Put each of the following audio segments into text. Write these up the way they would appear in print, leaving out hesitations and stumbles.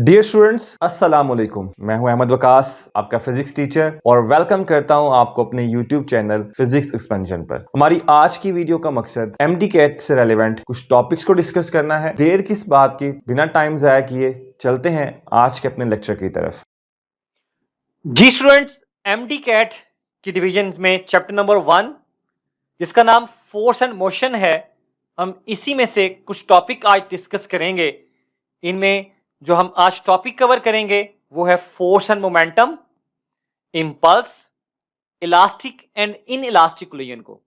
Dear students, अस्सलाम वालेकुम। मैं हूं अहमद वकास, आपका फिजिक्स टीचर, और वेलकम करता हूं आपको अपने यूट्यूब चैनल फिजिक्स एक्सपेंशन पर। हमारी आज की वीडियो का मकसद MD-CAT से रेलेवेंट कुछ टॉपिक्स को डिस्कस करना है। देर किस बात की, बिना टाइम जाया किए चलते हैं आज के अपने लेक्चर की तरफ। जी स्टूडेंट्स, MD-CAT की डिवीजन में चैप्टर नंबर 1 जिसका नाम फोर्स एंड मोशन है, हम इसी में से कुछ टॉपिक आज डिस्कस करेंगे। इनमें जो हम आज टॉपिक कवर करेंगे वो है force and momentum, impulse, elastic and inelastic collision को,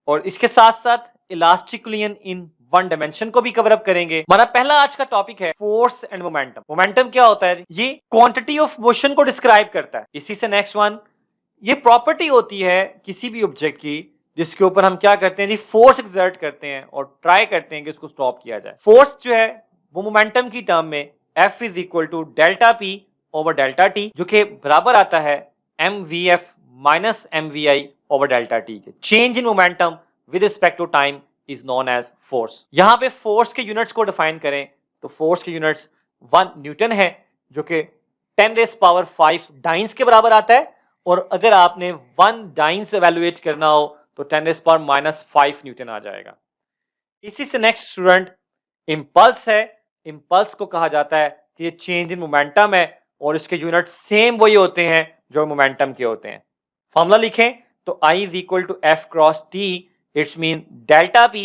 और इसके साथ साथ elastic collision in one dimension को भी कवर अप करेंगे। हमारा पहला आज का टॉपिक है फोर्स एंड मोमेंटम। मोमेंटम क्या होता है? ये क्वांटिटी ऑफ मोशन को डिस्क्राइब करता है। इसी से नेक्स्ट वन, ये प्रॉपर्टी होती है किसी भी ऑब्जेक्ट की जिसके ऊपर हम क्या करते हैं जी, फोर्स एक्सर्ट करते हैं और ट्राई करते हैं कि उसको स्टॉप किया जाए। फोर्स जो है वो मोमेंटम की टर्म में F is equal to delta P over delta T, जो कि बराबर आता है mvf minus mvi over delta T के। Change in momentum with respect to time is known as force. यहां पे फोर्स के यूनिट्स को डिफाइन करें तो फोर्स के यूनिट्स 1 न्यूटन है, जो कि 10⁵ डाइंस के बराबर आता है, और अगर आपने 1 डाइंस एवेल्युएट करना हो तो 10⁻⁻5 न्यूटन आ जाएगा। इसी से नेक्स्ट स्टूडेंट, इंपल्स है। इंपल्स को कहा जाता है कि ये चेंज इन मोमेंटम है, और इसके यूनिट सेम वही होते हैं जो मोमेंटम के होते हैं। फॉर्मूला लिखें तो I is equal to F cross T, it's mean delta P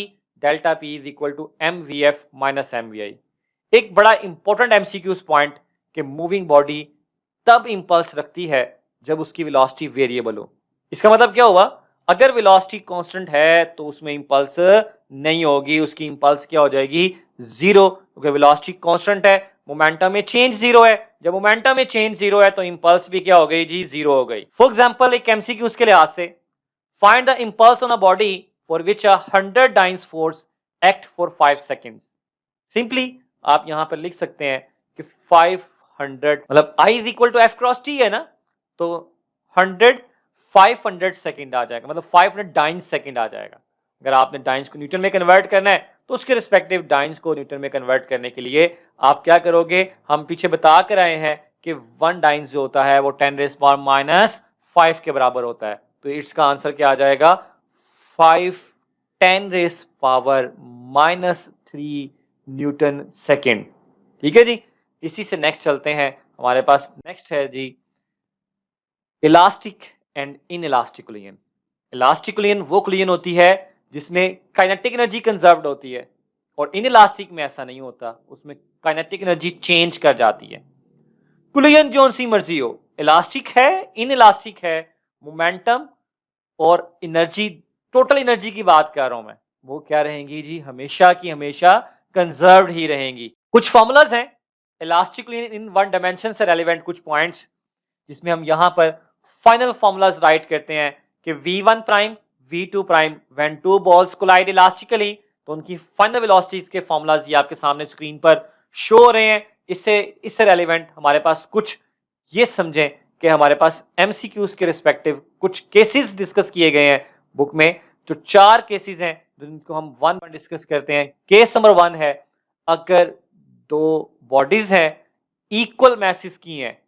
is equal to mvf minus mvi। एक बड़ा इंपॉर्टेंट MCQs पॉइंट कि मूविंग बॉडी तब इंपल्स रखती है जब उसकी वेलोसिटी वेरिएबल हो। इसका मतलब क्या हुआ? अगर वेलोसिटी कांस्टेंट है तो उसमें इंपल्स नहीं होगी, उसकी इंपल्स क्या हो जाएगी? जीरो, क्योंकि वेलोसिटी कांस्टेंट है, मोमेंटम में चेंज जीरो है। जब मोमेंटम में चेंज जीरो है तो इंपल्स भी क्या हो गई जी? जीरो हो गई। फॉर एग्जांपल, एक MCQ के लिहाज से, find the impulse on a body for which 100 dice force act for 5 seconds. Simply आप यहां पर लिख सकते हैं कि 500 मतलब I is equal to F cross T है ना, तो 500 सेकेंड आ जाएगा, मतलब 500 डाइंस सेकेंड आ जाएगा। अगर आपने डाइंस को न्यूटन में कन्वर्ट करना है तो उसके रिस्पेक्टिव डाइंस को न्यूटन में कन्वर्ट करने के लिए आप क्या करोगे? हम पीछे बता कर आए हैं कि 1 डाइंस जो होता है वो 10⁻⁻5 के बराबर होता है, तो इसका आंसर क्या आ जाएगा? 5 10⁻³ न्यूटन सेकेंड। ठीक है जी। इसी से नेक्स्ट चलते हैं, हमारे पास नेक्स्ट है जी elastic and inelastic collision. Elastic collision वो कोलिजन होती है जिसमें काइनेटिक एनर्जी कंजर्व्ड होती है, और इन इलास्टिक में ऐसा नहीं होता, उसमें काइनेटिक एनर्जी चेंज कर जाती है। कोलिजन जो सी मर्जी हो, इलास्टिक है, इन इलास्टिक है, मोमेंटम और एनर्जी, टोटल एनर्जी की बात कर रहा हूं मैं, वो क्या रहेंगी जी? हमेशा की हमेशा कंजर्व्ड ही रहेंगी। कुछ फॉर्मूलाज हैं इलास्टिक इन वन डायमेंशन से रेलेवेंट, कुछ पॉइंट्स जिसमें हम यहां पर फाइनल फॉर्मूलाज राइट करते हैं कि V1 prime V2 prime when two balls collide elastically, तो उनकी फाइनल वेलोसिटीज के फॉर्मूलाज ये आपके सामने स्क्रीन पर शो हो रहे हैं। इससे रेलेवेंट हमारे पास कुछ ये समझें कि हमारे पास MCQs के रिस्पेक्टिव कुछ केसेस डिस्कस किए गए हैं बुक में, जो 4 केसेस हैं जिनको हम वन डिस्कस करते हैं। केस नंबर 1 है, अगर 2 बॉडीज हैं, इक्वल मैसेस की हैं,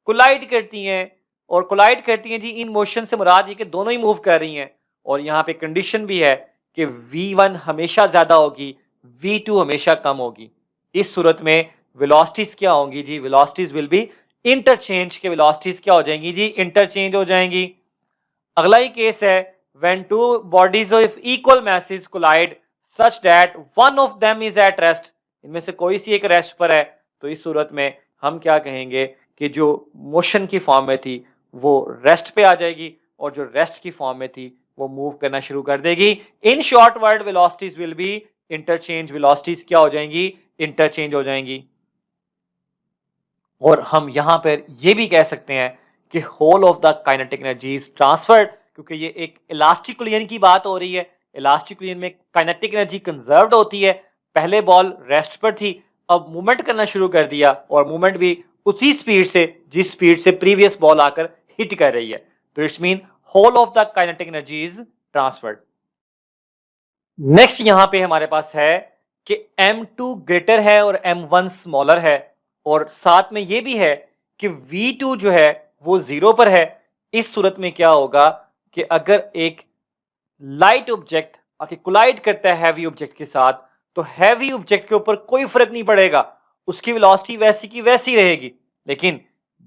कोलाइड करती हैं, और कोलाइड करती हैं जी, इन मोशन से मुराद ये कि दोनों ही मूव कर रही हैं, और यहां पे कंडीशन भी है कि V1 हमेशा ज्यादा होगी, V2 हमेशा कम होगी। इस सूरत में वेलोसिटीज क्या होंगी जी? वेलोसिटीज विल बी इंटरचेंज के, वेलोसिटीज क्या हो जाएंगी जी? इंटरचेंज हो जाएंगी। अगला ही केस है, when two bodies of equal masses collide such that one of them is at rest, इनमें से कोई सी एक रेस्ट पर है, तो इस सूरत में हम क्या कहेंगे कि जो मोशन की फॉर्म में थी वो रेस्ट पे आ जाएगी, और जो रेस्ट की फॉर्म में थी वो मूव करना शुरू कर देगी। In short word, velocities will be interchange, velocities क्या हो जाएंगी? इंटरचेंज हो जाएंगी। और हम यहां पर यह भी कह सकते हैं कि whole of the kinetic energy is transferred, क्योंकि ये एक इलास्टिक कोलिजन की बात हो रही है। इलास्टिक कोलिजन में काइनेटिक एनर्जी कंजर्व्ड होती है। पहले बॉल रेस्ट पर थी, अब मूवमेंट करना शुरू कर दिया, और मूवमेंट भी उसी स्पीड से जिस स्पीड से प्रीवियस बॉल आकर हिट कर रही है, तो it's mean whole of the kinetic energy is transferred. Next यहां पे हमारे पास है कि M2 ग्रेटर है और M1 स्मॉलर है, और साथ में ये भी है कि v2 जो है वो 0 पर है। इस सूरत में क्या होगा कि अगर एक लाइट ऑब्जेक्ट आके कोलाइड करता है हैवी ऑब्जेक्ट के साथ, तो हैवी ऑब्जेक्ट के ऊपर कोई फर्क नहीं पड़ेगा, उसकी वेलोसिटी वैसी की वैसी रहेगी। लेकिन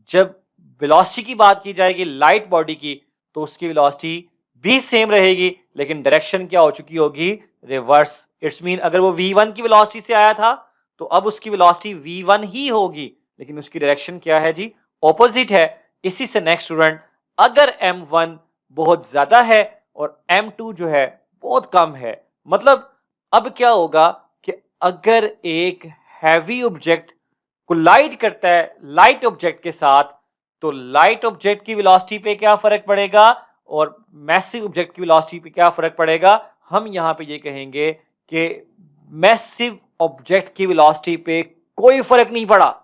जब वेलोसिटी की बात की जाएगी लाइट बॉडी की, तो उसकी वेलोसिटी भी सेम रहेगी, लेकिन डायरेक्शन क्या हो चुकी होगी, रिवर्स। इट्स मीन अगर वो v1 की वेलोसिटी से आया था, तो अब उसकी वेलोसिटी v1 ही होगी, लेकिन उसकी डायरेक्शन क्या है जी, ऑपोजिट है। इसी से नेक्स्ट स्टूडेंट, अगर m1 बहुत ज्यादा है और m2 जो है बहुत कम है, मतलब अब क्या होगा कि अगर एक हैवी ऑब्जेक्ट कोलाइड करता है लाइट ऑब्जेक्ट के साथ, तो लाइट ऑब्जेक्ट की वेलोसिटी पे क्या फर्क पड़ेगा और मैसिव ऑब्जेक्ट की वेलोसिटी पे क्या फर्क पड़ेगा। हम यहां पे ये कहेंगे कि मैसिव ऑब्जेक्ट की वेलोसिटी पे कोई फर्क नहीं पड़ा,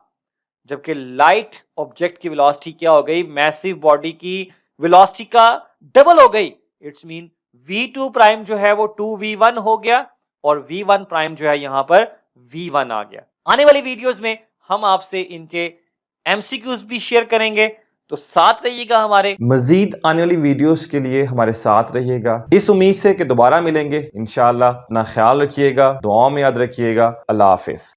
जबकि लाइट ऑब्जेक्ट की वेलोसिटी क्या हो गई, मैसिव बॉडी की वेलोसिटी का डबल हो गई। इट्स मीन v2 प्राइम जो है वो 2v1 हो गया और v1 प्राइम जो है यहां पर v1 आ गया। आने वाली वीडियोस में हम आपसे इनके एमसीक्यूज भी शेयर करेंगे, तो साथ रहिएगा हमारे। मजीद आने वाली वीडियोस के लिए हमारे साथ रहिएगा, इस उम्मीद से कि दोबारा मिलेंगे इंशाअल्लाह। अपना ख्याल रखिएगा, दुआओं में याद रखिएगा। अल्लाह हाफिज।